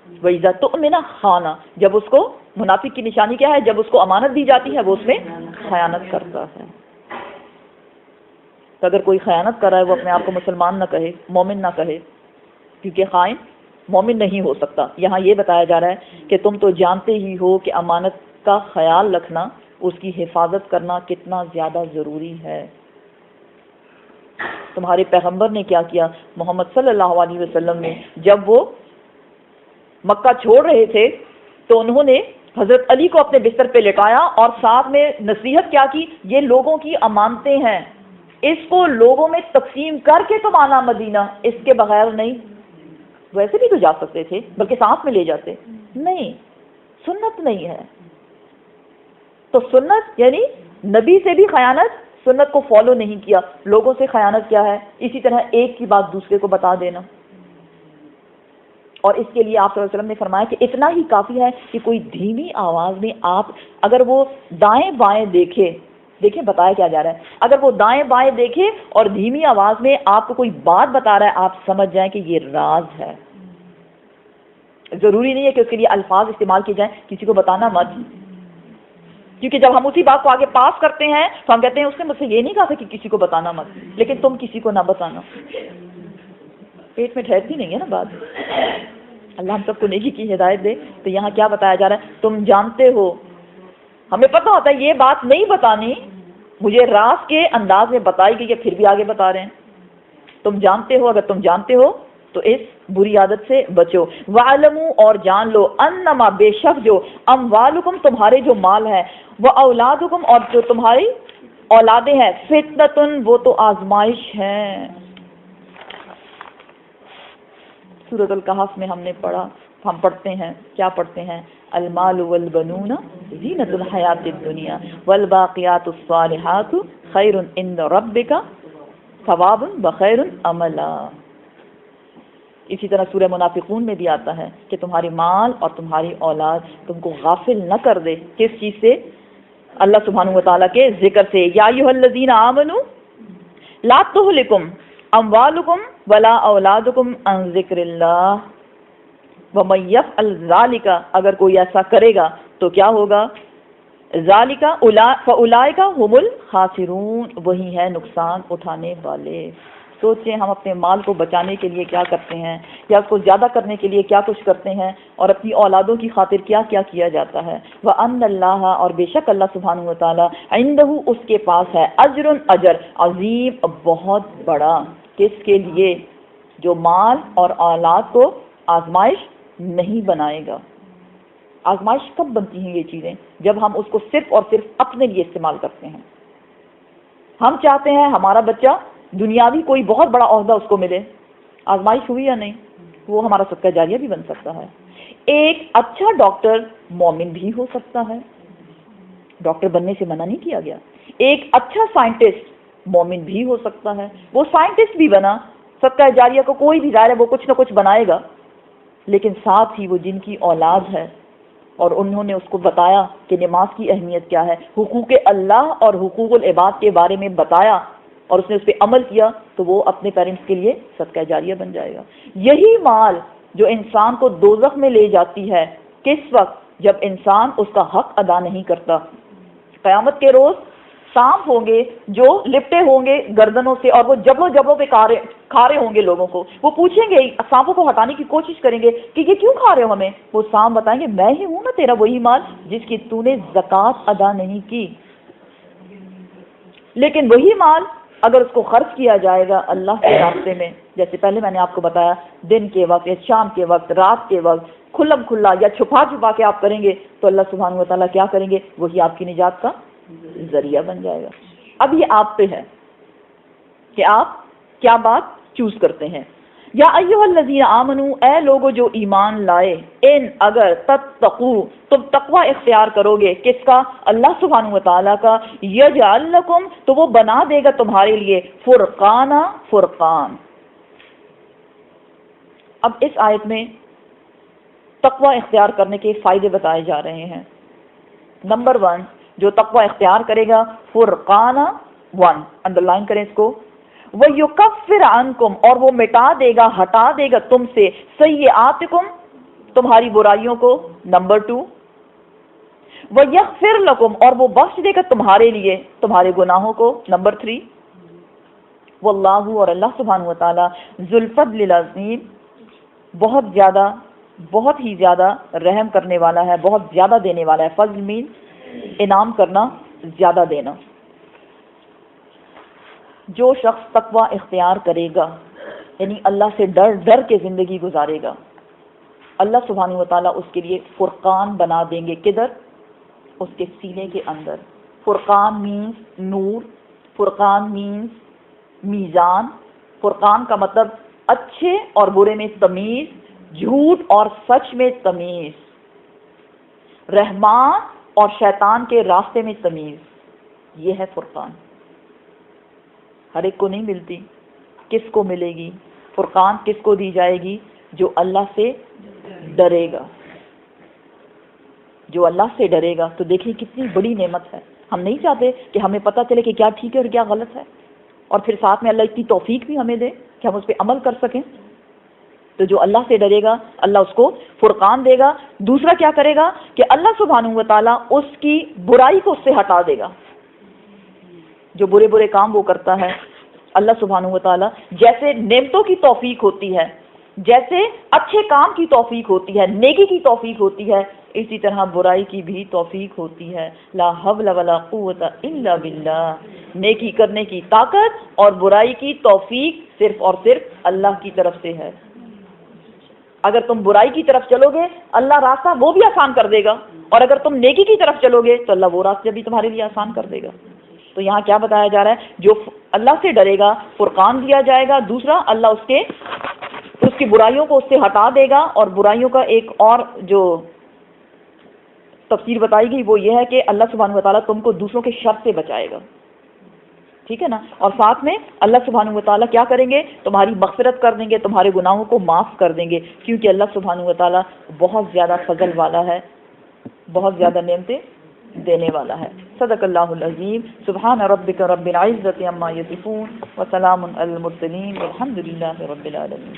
وَإِذَا تُؤْمِنَ خَانَ, جب اس کو منافق کی نشانی کیا ہے؟ جب اس کو امانت دی جاتی ہے وہ اس میں خیانت کرتا ہے. تو اگر کوئی خیانت کر رہا ہے وہ اپنے آپ کو مسلمان نہ کہے, مومن نہ کہے, کیونکہ خائن مومن نہیں ہو سکتا. یہاں یہ بتایا جا رہا ہے کہ تم تو جانتے ہی ہو کہ امانت کا خیال رکھنا, اس کی حفاظت کرنا کتنا زیادہ ضروری ہے. تمہارے پیغمبر نے کیا کیا؟ محمد صلی اللہ علیہ وسلم نے جب وہ مکہ چھوڑ رہے تھے تو انہوں نے حضرت علی کو اپنے بستر پہ لٹایا اور ساتھ میں نصیحت کیا کی, یہ لوگوں کی امانتیں ہیں, اس کو لوگوں میں تقسیم کر کے تم آنا مدینہ, اس کے بغیر نہیں. ویسے بھی تو جا سکتے تھے, بلکہ ساتھ میں لے جاتے. نہیں, سنت نہیں ہے. تو سنت یعنی نبی سے بھی خیانت, سنت کو فالو نہیں کیا. لوگوں سے خیانت کیا ہے؟ اسی طرح ایک کی بات دوسرے کو بتا دینا. اور اس کے لیے آپ صلی اللہ علیہ وسلم نے فرمایا کہ اتنا ہی کافی ہے کہ کوئی دھیمی آواز میں آپ اگر وہ دائیں بائیں دیکھیں بتایا کیا جا رہا ہے, اگر وہ دائیں بائیں دیکھے اور دھیمی آواز میں آپ کو کوئی بات بتا رہا ہے, آپ سمجھ جائیں کہ یہ راز ہے. ضروری نہیں ہے کہ اس کے لیے الفاظ استعمال کیے جائیں, کسی کو بتانا مت, کیونکہ جب ہم اسی بات کو آگے پاس کرتے ہیں تو ہم کہتے ہیں اس نے مجھ سے یہ نہیں کہا تھا کہ کسی کو بتانا مت, لیکن تم کسی کو نہ بتانا. پیٹ میں ٹھہرتی نہیں ہے نا بات. اللہ ہم سب کو نیکی کی ہدایت دے. تو یہاں کیا بتایا جا رہا ہے؟ تم جانتے ہو, ہمیں پتہ ہوتا ہے یہ بات نہیں بتانی, مجھے راز کے انداز میں بتائی گئی ہے, پھر بھی آگے بتا رہے ہیں. تم جانتے ہو, اگر تم جانتے ہو تو اس بری عادت سے بچو. وَعَلَمُوا, اور جان لو, انما بے شک جو اموالکم تمہارے جو مال ہے, وَأَوْلَادُكُمْ اور جو تمہاری اولادیں ہیں, فتنۃ وہ تو آزمائش ہیں. سورۃ الکہف میں ہم نے پڑھا, ہم پڑھتے ہیں, کیا پڑھتے ہیں؟ المال والبنون زینۃ الحیات الدنیا والباقیات الصالحات خیر عند ربک ثوابا وخیر عملا. اسی طرح سورہ منافقون میں بھی آتا ہے کہ تمہاری مال اور تمہاری اولاد تم کو غافل نہ کر دے. کس چیز سے؟ اللہ سبحانہ و تعالیٰ کے ذکر سے. یا ایھا الذین آمنوا لا تہلکم اموالکم ولا اولادکم عن ذکر اللہ ومن یفعل ذلک, اگر کوئی ایسا کرے گا تو کیا ہوگا؟ ذالک فاولئک هم الخاسرون, وہی ہے نقصان اٹھانے والے. سوچیں ہم اپنے مال کو بچانے کے لیے کیا کرتے ہیں, یا اس کو زیادہ کرنے کے لیے کیا کچھ کرتے ہیں, اور اپنی اولادوں کی خاطر کیا کیا کیا جاتا ہے. وَأَنَّ اللَّهَ, اور بے شک اللہ سبحانہ و تعالیٰ, عِندَهُ اس کے پاس ہے, اجر عظیم بہت بڑا. کس کے لیے؟ جو مال اور اولاد کو آزمائش نہیں بنائے گا. آزمائش کب بنتی ہیں یہ چیزیں؟ جب ہم اس کو صرف اور صرف اپنے لیے استعمال کرتے ہیں. ہم چاہتے ہیں ہمارا بچہ دنیاوی کوئی بہت بڑا عہدہ اس کو ملے. آزمائش ہوئی یا نہیں؟ وہ ہمارا صدقہ جاریہ بھی بن سکتا ہے. ایک اچھا ڈاکٹر مومن بھی ہو سکتا ہے، ڈاکٹر بننے سے منع نہیں کیا گیا. ایک اچھا سائنٹسٹ مومن بھی ہو سکتا ہے، وہ سائنٹسٹ بھی بنا، صدقہ جاریہ کو کوئی بھی ظاہر ہے وہ کچھ نہ کچھ بنائے گا. لیکن ساتھ ہی وہ جن کی اولاد ہے اور انہوں نے اس کو بتایا کہ نماز کی اہمیت کیا ہے، حقوق اللہ اور حقوق العباد کے بارے میں بتایا اور اس نے اس پہ عمل کیا، تو وہ اپنے پیرنٹس کے لیے صدقہ جاریہ بن جائے گا. یہی مال جو انسان کو دوزخ میں لے جاتی ہے کس وقت؟ جب انسان اس کا حق ادا نہیں کرتا. قیامت کے روز سانپ ہوں گے جو لپٹے ہوں گے گردنوں سے اور وہ جبڑوں پہ کھا رہے ہوں گے لوگوں کو. وہ پوچھیں گے، سانپوں کو ہٹانے کی کوشش کریں گے کہ یہ کیوں کھا رہے ہو ہمیں؟ وہ سانپ بتائیں گے میں ہی ہوں نا تیرا وہی مال جس کی تو نے زکوٰۃ ادا نہیں کی. لیکن وہی مال اگر اس کو خرچ کیا جائے گا اللہ کے راستے میں، جیسے پہلے میں نے آپ کو بتایا دن کے وقت یا شام کے وقت، رات کے وقت، کھلم کھلا یا چھپا چھپا کے آپ کریں گے، تو اللہ سبحانہ و تعالیٰ کیا کریں گے؟ وہی آپ کی نجات کا ذریعہ بن جائے گا. اب یہ آپ پہ ہے کہ آپ کیا بات چوز کرتے ہیں. یا ایھا الذین آمنو، اے لوگو جو ایمان لائے، ان اگر تتقو تم تقوی اختیار کرو گے، کس کا؟ اللہ سبحانہ و تعالیٰ کا. یجعل لکم، تو وہ بنا دے گا تمہارے لیے فرقانا، فرقان. اب اس آیت میں تقوی اختیار کرنے کے فائدے بتائے جا رہے ہیں. نمبر 1، جو تقوی اختیار کرے گا فرقانا 1، انڈر لائن کریں اس کو. وَيُكَفِّرْ عَنْكُمْ، اور وہ مٹا دے گا، ہٹا دے گا تم سے سیئاتکم، تمہاری برائیوں کو. نمبر 2، وَيَغْفِرْ لَكُمْ، اور وہ بخش دے گا تمہارے لیے تمہارے گناہوں کو. نمبر 3، واللہ، اور اللہ سبحانہ و تعالیٰ، ذو الفضل العظیم، بہت ہی زیادہ رحم کرنے والا ہے، بہت زیادہ دینے والا ہے. فضل مین انعام کرنا، زیادہ دینا. جو شخص تقوی اختیار کرے گا یعنی اللہ سے ڈر کے زندگی گزارے گا، اللہ سبحانہ و تعالیٰ اس کے لیے فرقان بنا دیں گے. کدھر؟ اس کے سینے کے اندر. فرقان مینز نور، فرقان مینز میزان. فرقان کا مطلب اچھے اور برے میں تمیز، جھوٹ اور سچ میں تمیز، رحمان اور شیطان کے راستے میں تمیز. یہ ہے فرقان. ہر ایک کو نہیں ملتی. کس کو ملے گی فرقان؟ کس کو دی جائے گی؟ جو اللہ سے ڈرے گا. جو اللہ سے ڈرے گا. تو دیکھیں کتنی بڑی نعمت ہے. ہم نہیں چاہتے کہ ہمیں پتہ چلے کہ کیا ٹھیک ہے اور کیا غلط ہے، اور پھر ساتھ میں اللہ اتنی توفیق بھی ہمیں دے کہ ہم اس پہ عمل کر سکیں. تو جو اللہ سے ڈرے گا اللہ اس کو فرقان دے گا. دوسرا کیا کرے گا کہ اللہ سبحانہ و تعالیٰ اس کی برائی کو اس سے ہٹا دے گا. جو برے برے کام وہ کرتا ہے، اللہ سبحانہ و تعالیٰ جیسے نعمتوں کی توفیق ہوتی ہے، جیسے اچھے کام کی توفیق ہوتی ہے، نیکی کی توفیق ہوتی ہے، اسی طرح برائی کی بھی توفیق ہوتی ہے. لا حول ولا قوت الا باللہ. نیکی کرنے کی طاقت اور برائی کی توفیق صرف اور صرف اللہ کی طرف سے ہے. اگر تم برائی کی طرف چلو گے اللہ راستہ وہ بھی آسان کر دے گا، اور اگر تم نیکی کی طرف چلو گے تو اللہ وہ راستہ بھی تمہارے لیے آسان کر دے گا. تو یہاں کیا بتایا جا رہا ہے؟ جو اللہ سے ڈرے گا فرقان دیا جائے گا. دوسرا، اللہ اس کی برائیوں کو اس سے ہٹا دے گا. اور برائیوں کا ایک اور جو تفسیر بتائی گئی وہ یہ ہے کہ اللہ سبحانہ و تعالیٰ تم کو دوسروں کے شر سے بچائے گا. ٹھیک ہے نا؟ اور ساتھ میں اللہ سبحانہ و تعالیٰ کیا کریں گے؟ تمہاری مغفرت کر دیں گے، تمہارے گناہوں کو معاف کر دیں گے، کیونکہ اللہ سبحانہ و تعالیٰ بہت زیادہ فضل والا ہے، بہت زیادہ نعمتیں دینے والا ہے. صدق اللہ العظیم. سبحان ربک رب العزۃ عما یصفون وسلام علی المرسلین والحمد للہ رب العالمین.